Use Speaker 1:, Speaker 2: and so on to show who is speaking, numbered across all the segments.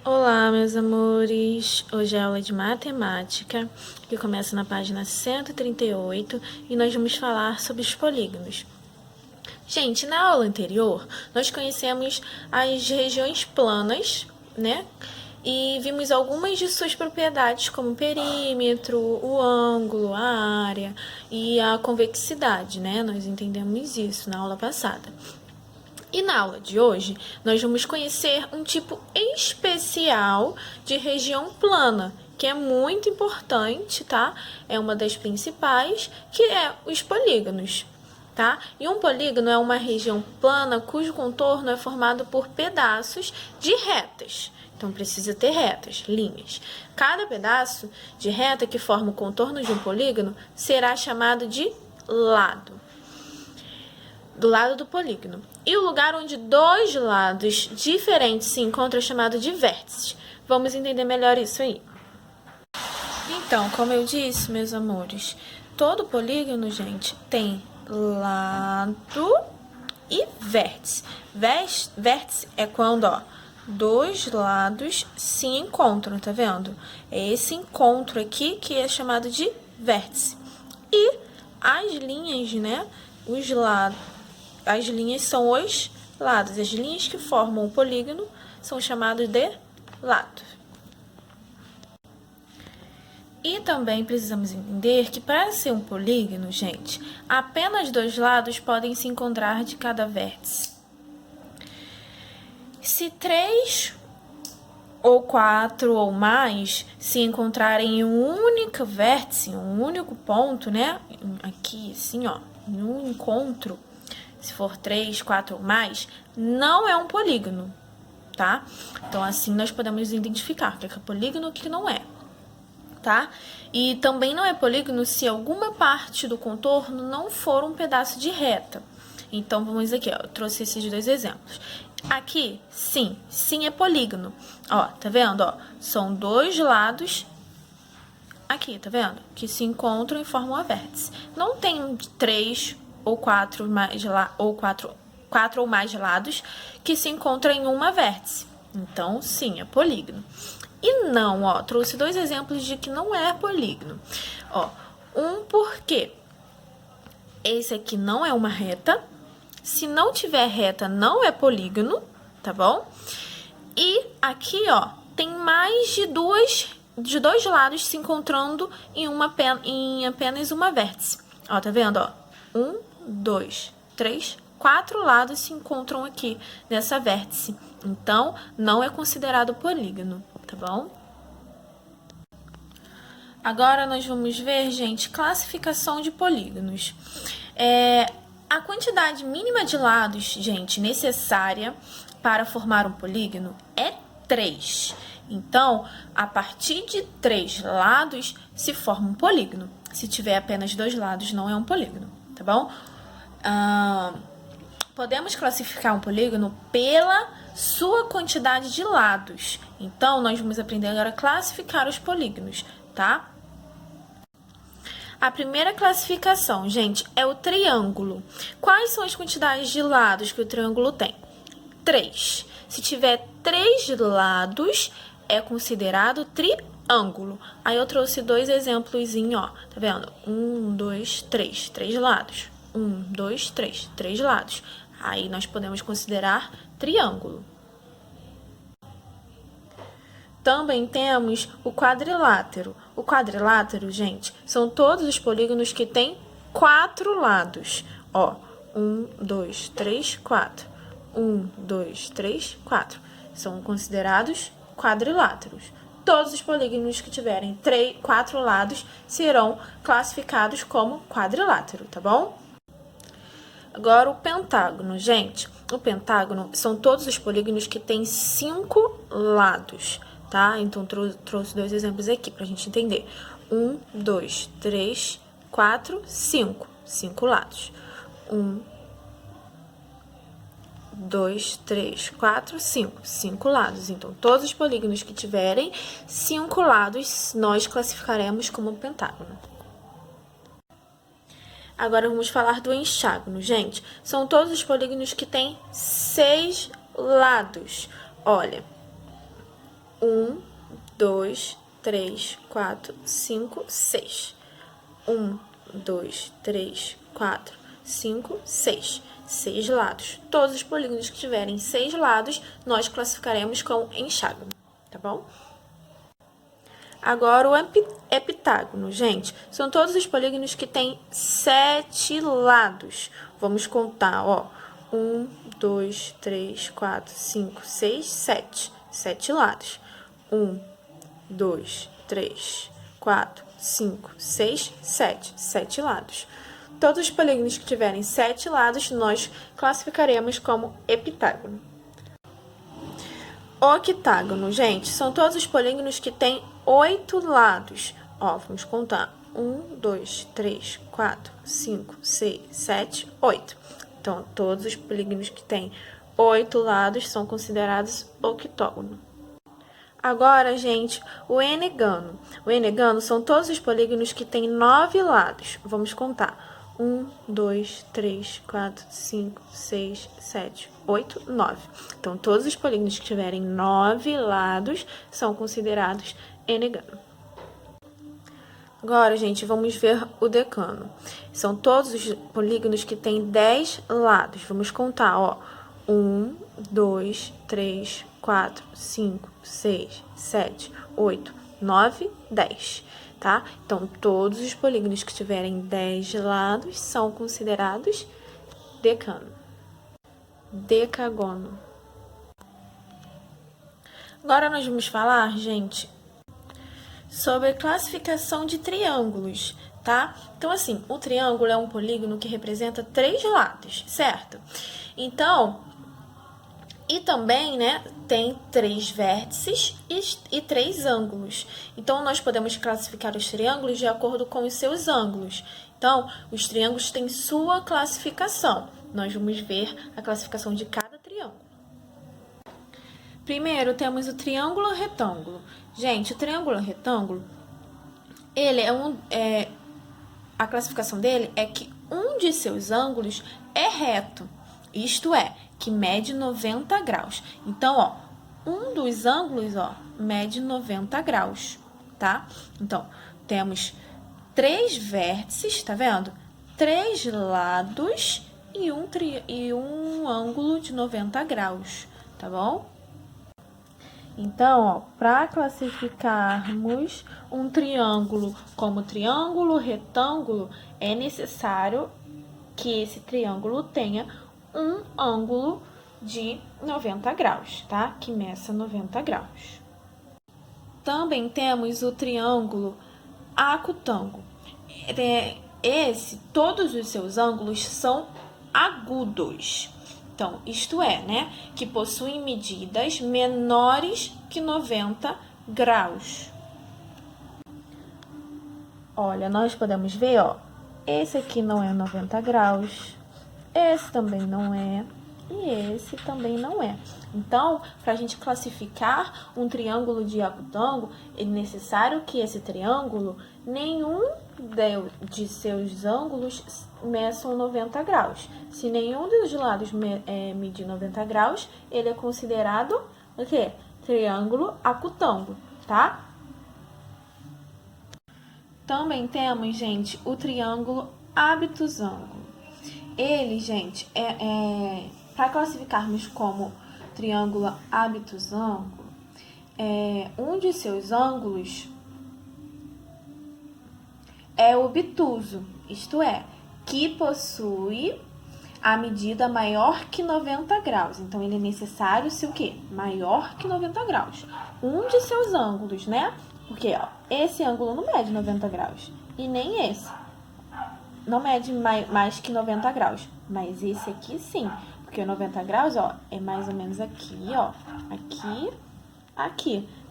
Speaker 1: Olá, meus amores! Hoje é aula de matemática, que começa na página 138, e nós vamos falar sobre os polígonos. Gente, na aula anterior, nós conhecemos as regiões planas, né? E vimos algumas de suas propriedades, como o perímetro, o ângulo, a área e a convexidade, né? Nós entendemos isso na aula passada. E na aula de hoje, nós vamos conhecer um tipo especial de região plana, que é muito importante, tá? É uma das principais, que é os polígonos, tá? E um polígono é uma região plana cujo contorno é formado por pedaços de retas. Então, precisa ter retas, linhas. Cada pedaço de reta que forma o contorno de um polígono será chamado de lado. Do lado do polígono. E o lugar onde dois lados diferentes se encontram é chamado de vértice. Vamos entender melhor isso aí. Então, como eu disse, meus amores, todo polígono, gente, tem lado e vértice. Vértice é quando, dois lados se encontram, tá vendo? É esse encontro aqui que é chamado de vértice. E as linhas, né, os lados, as linhas são os lados. As linhas que formam o polígono são chamadas de lado. E também precisamos entender que para ser um polígono, gente, apenas dois lados podem se encontrar de cada vértice. Se três ou quatro ou mais se encontrarem em um único vértice, um único ponto, né? Aqui, assim, em um encontro, se for 3, 4 ou mais, não é um polígono, tá? Então, assim, nós podemos identificar o que é polígono e o que não é, tá? E também não é polígono se alguma parte do contorno não for um pedaço de reta. Então, vamos aqui, eu trouxe esses dois exemplos. Aqui, sim é polígono. Tá vendo? São dois lados aqui, tá vendo? Que se encontram e formam a vértice. Não tem 3 ou 4 ou mais lados que se encontram em uma vértice. Então, sim, é polígono. E não, trouxe dois exemplos de que não é polígono. Um porque esse aqui não é uma reta. Se não tiver reta, não é polígono, tá bom? E aqui, tem mais de dois lados se encontrando em apenas uma vértice. Tá vendo, 1, 2, 3, 4 lados se encontram aqui nessa vértice. Então, não é considerado polígono, tá bom? Agora, nós vamos ver, gente, classificação de polígonos. A quantidade mínima de lados, gente, necessária para formar um polígono é 3. Então, a partir de 3 lados se forma um polígono. Se tiver apenas 2 lados, não é um polígono, tá bom? Podemos classificar um polígono pela sua quantidade de lados. Então, nós vamos aprender agora a classificar os polígonos, tá? A primeira classificação, gente, é o triângulo. Quais são as quantidades de lados que o triângulo tem? 3. Se tiver 3 lados, é considerado triângulo. Aí eu trouxe dois exemplos, tá vendo? 1, 2, 3, 3 lados. 1, 2, 3, 3 lados. Aí nós podemos considerar triângulo. Também temos o quadrilátero. O quadrilátero, gente, são todos os polígonos que têm 4 lados. 1, 2, 3, 4. 1, 2, 3, 4. São considerados quadriláteros. Todos os polígonos que tiverem 4 lados serão classificados como quadrilátero, tá bom? Agora, o pentágono, gente. O pentágono são todos os polígonos que têm 5 lados, tá? Então, trouxe dois exemplos aqui pra gente entender. 1, 2, 3, 4, 5. 5 lados. 1, 2, 3, 4, 5. 5 lados. Então, todos os polígonos que tiverem 5 lados, nós classificaremos como pentágono. Agora, vamos falar do hexágono, gente. São todos os polígonos que têm 6 lados. Olha, 1, 2, 3, 4, 5, 6. 1, 2, 3, 4, 5, 6. 6 lados. Todos os polígonos que tiverem 6 lados, nós classificaremos como hexágono, tá bom? Agora, o heptágono, gente, são todos os polígonos que têm 7 lados. Vamos contar, ó. 1, 2, 3, 4, 5, 6, 7. 7 lados. 1, 2, 3, 4, 5, 6, 7. 7 lados. Todos os polígonos que tiverem 7 lados, nós classificaremos como heptágono. Octágono, gente, são todos os polígonos que têm 8 lados. Ó, vamos contar. 1, 2, 3, 4, 5, 6, 7, 8. Então, todos os polígonos que têm 8 lados são considerados octógono. Agora, gente, o enegano. O enegano são todos os polígonos que têm 9 lados. Vamos contar. 1, 2, 3, 4, 5, 6, 7, 8, 9. Então, todos os polígonos que tiverem 9 lados são considerados enegano. Agora, gente, vamos ver o decano. São todos os polígonos que têm 10 lados. Vamos contar, ó. 1, 2, 3, 4, 5, 6, 7, 8, 9, 10. Tá? Então, todos os polígonos que tiverem 10 lados são considerados decano. Decagono. Agora nós vamos falar, gente, sobre a classificação de triângulos, tá? Então, assim, o triângulo é um polígono que representa 3 lados, certo? Então, e também, né, tem 3 vértices e 3 ângulos. Então, nós podemos classificar os triângulos de acordo com os seus ângulos. Então, os triângulos têm sua classificação. Nós vamos ver a classificação de cada triângulo. Primeiro, temos o triângulo retângulo. Gente, o triângulo retângulo, ele a classificação dele é que um de seus ângulos é reto. Isto é, que mede 90 graus. Então, ó, um dos ângulos, ó, mede 90 graus, tá? Então, temos 3 vértices, tá vendo? 3 lados e um ângulo de 90 graus, tá bom? Então, ó, para classificarmos um triângulo como triângulo retângulo, é necessário que esse triângulo tenha um ângulo de 90 graus, tá? Que meça 90 graus. Também temos o triângulo acutângulo. Todos os seus ângulos são agudos. Então, isto é, né? Que possuem medidas menores que 90 graus. Olha, nós podemos ver, ó. Esse aqui não é 90 graus. Esse também não é, e esse também não é. Então, para a gente classificar um triângulo de acutângulo, é necessário que esse triângulo, nenhum de seus ângulos meçam 90 graus. Se nenhum dos lados medir 90 graus, ele é considerado o quê? Triângulo acutângulo, tá? Também temos, gente, o triângulo obtusângulo. Ele, gente, para classificarmos como triângulo obtusângulo, um de seus ângulos é obtuso, isto é, que possui a medida maior que 90 graus. Então, ele é necessário ser o quê? Maior que 90 graus. Um de seus ângulos, né? Porque, ó, esse ângulo não mede 90 graus e nem esse. Não mede mais que 90 graus, mas esse aqui sim, porque 90 graus, ó, é mais ou menos aqui, ó, aqui, tá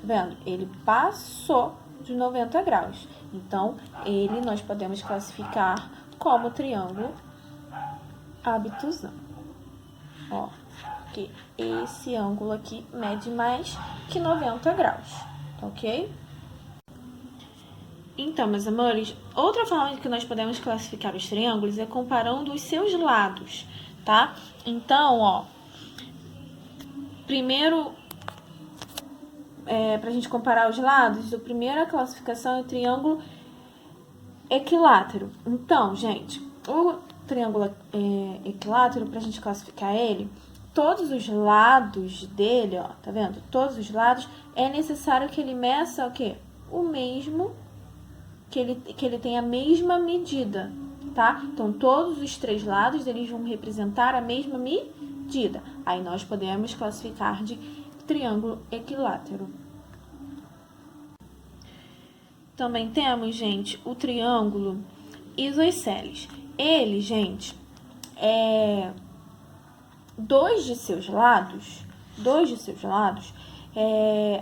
Speaker 1: vendo? Ele passou de 90 graus, então, nós podemos classificar como triângulo obtusângulo, ó, porque esse ângulo aqui mede mais que 90 graus, tá ok? Então, meus amores, outra forma que nós podemos classificar os triângulos é comparando os seus lados, tá? Então, ó, primeiro pra gente comparar os lados, a primeira classificação é o triângulo equilátero. Então, gente, o triângulo equilátero, pra gente classificar ele, todos os lados dele, ó, tá vendo? Todos os lados, é necessário que ele meça o quê? O mesmo, que ele tenha a mesma medida, tá? Então, todos os três lados, eles vão representar a mesma medida. Aí, nós podemos classificar de triângulo equilátero. Também temos, gente, o triângulo isósceles. Ele, gente, dois de seus lados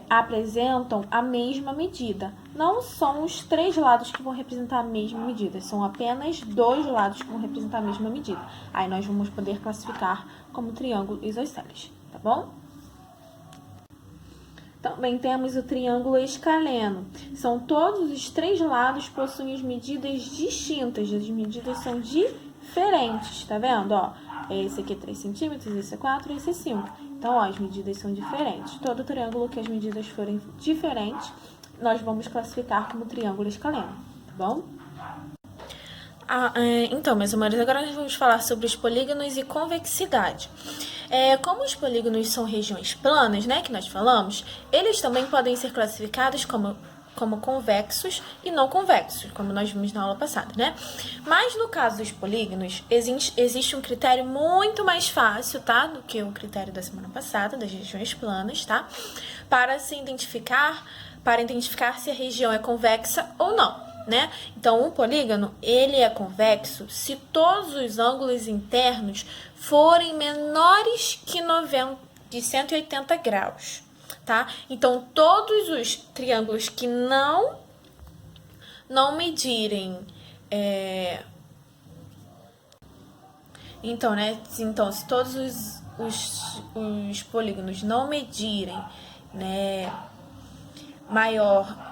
Speaker 1: apresentam a mesma medida. Não são os três lados que vão representar a mesma medida, são apenas dois lados que vão representar a mesma medida. Aí nós vamos poder classificar como triângulo isósceles, tá bom? Também temos o triângulo escaleno. São todos os três lados possuem as medidas distintas, as medidas são diferentes, tá vendo? Ó, esse aqui é 3 centímetros, esse é 4, esse é 5. Então, ó, as medidas são diferentes. Todo triângulo que as medidas forem diferentes, nós vamos classificar como triângulo escaleno, tá bom? Então, meus amores, agora nós vamos falar sobre os polígonos e convexidade. Como os polígonos são regiões planas, né, que nós falamos, eles também podem ser classificados como convexos e não convexos, como nós vimos na aula passada, né? Mas no caso dos polígonos, existe um critério muito mais fácil, tá? Do que o critério da semana passada, das regiões planas, tá? Para identificar se a região é convexa ou não, né? Então, um polígono, ele é convexo se todos os ângulos internos forem menores que 180 graus, tá? Então, todos os triângulos que não medirem... Então, se todos os polígonos não medirem, né,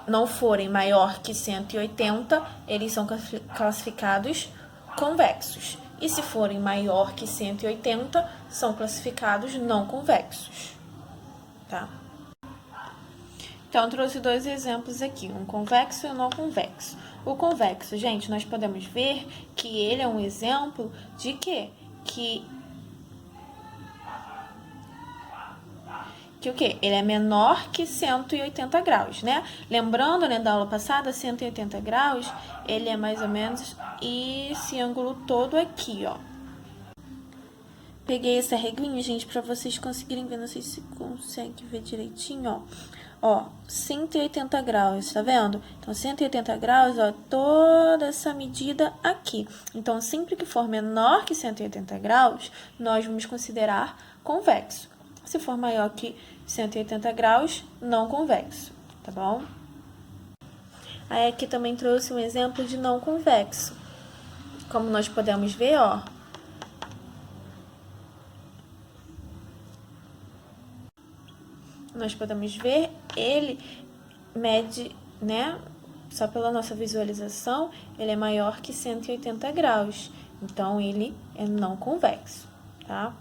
Speaker 1: não forem maior que 180, eles são classificados convexos. E se forem maior que 180, são classificados não convexos, tá? Então, trouxe dois exemplos aqui, um convexo e um não convexo. O convexo, gente, nós podemos ver que ele é um exemplo de quê? Que o quê? Ele é menor que 180 graus, né? Lembrando, né, da aula passada, 180 graus, ele é mais ou menos esse ângulo todo aqui, ó. Peguei essa reguinha, gente, pra vocês conseguirem ver, não sei se consegue ver direitinho, ó. Ó, 180 graus, tá vendo? Então, 180 graus, ó, toda essa medida aqui. Então, sempre que for menor que 180 graus, nós vamos considerar convexo. Se for maior que 180 graus, não convexo, tá bom? Aí, aqui também trouxe um exemplo de não convexo. Como nós podemos ver, ó, ele mede, né, só pela nossa visualização, ele é maior que 180 graus. Então, ele é não convexo, tá?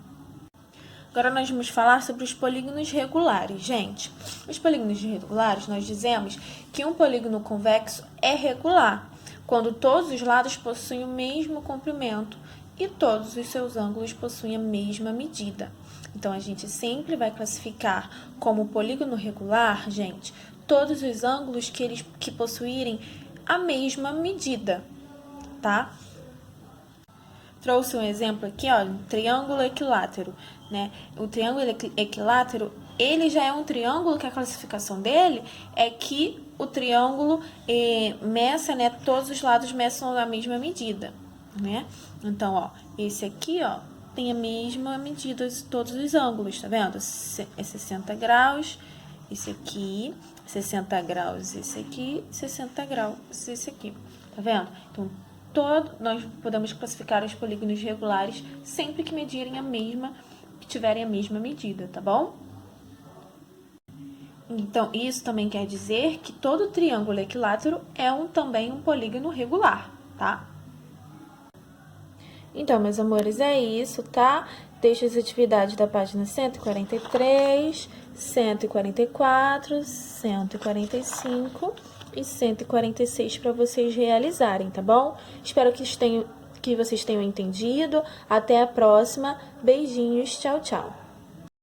Speaker 1: Agora, nós vamos falar sobre os polígonos regulares, gente. Os polígonos regulares, nós dizemos que um polígono convexo é regular, quando todos os lados possuem o mesmo comprimento e todos os seus ângulos possuem a mesma medida. Então, a gente sempre vai classificar como polígono regular, gente, todos os ângulos que possuírem a mesma medida, tá? Trouxe um exemplo aqui, ó, um triângulo equilátero, né? O triângulo equilátero, ele já é um triângulo que a classificação dele é que o triângulo meça, né? Todos os lados meçam a mesma medida, né? Então, ó, esse aqui, ó, tem a mesma medida de todos os ângulos, tá vendo? É 60 graus, esse aqui, 60 graus, esse aqui, 60 graus, esse aqui, tá vendo? Então, nós podemos classificar os polígonos regulares sempre que medirem que tiverem a mesma medida, tá bom? Então, isso também quer dizer que todo triângulo equilátero é também um polígono regular, tá? Então, meus amores, é isso, tá? Deixo as atividades da página 143 144, 145 e 146 para vocês realizarem, tá bom? Espero que vocês tenham entendido. Até a próxima. Beijinhos. Tchau, tchau.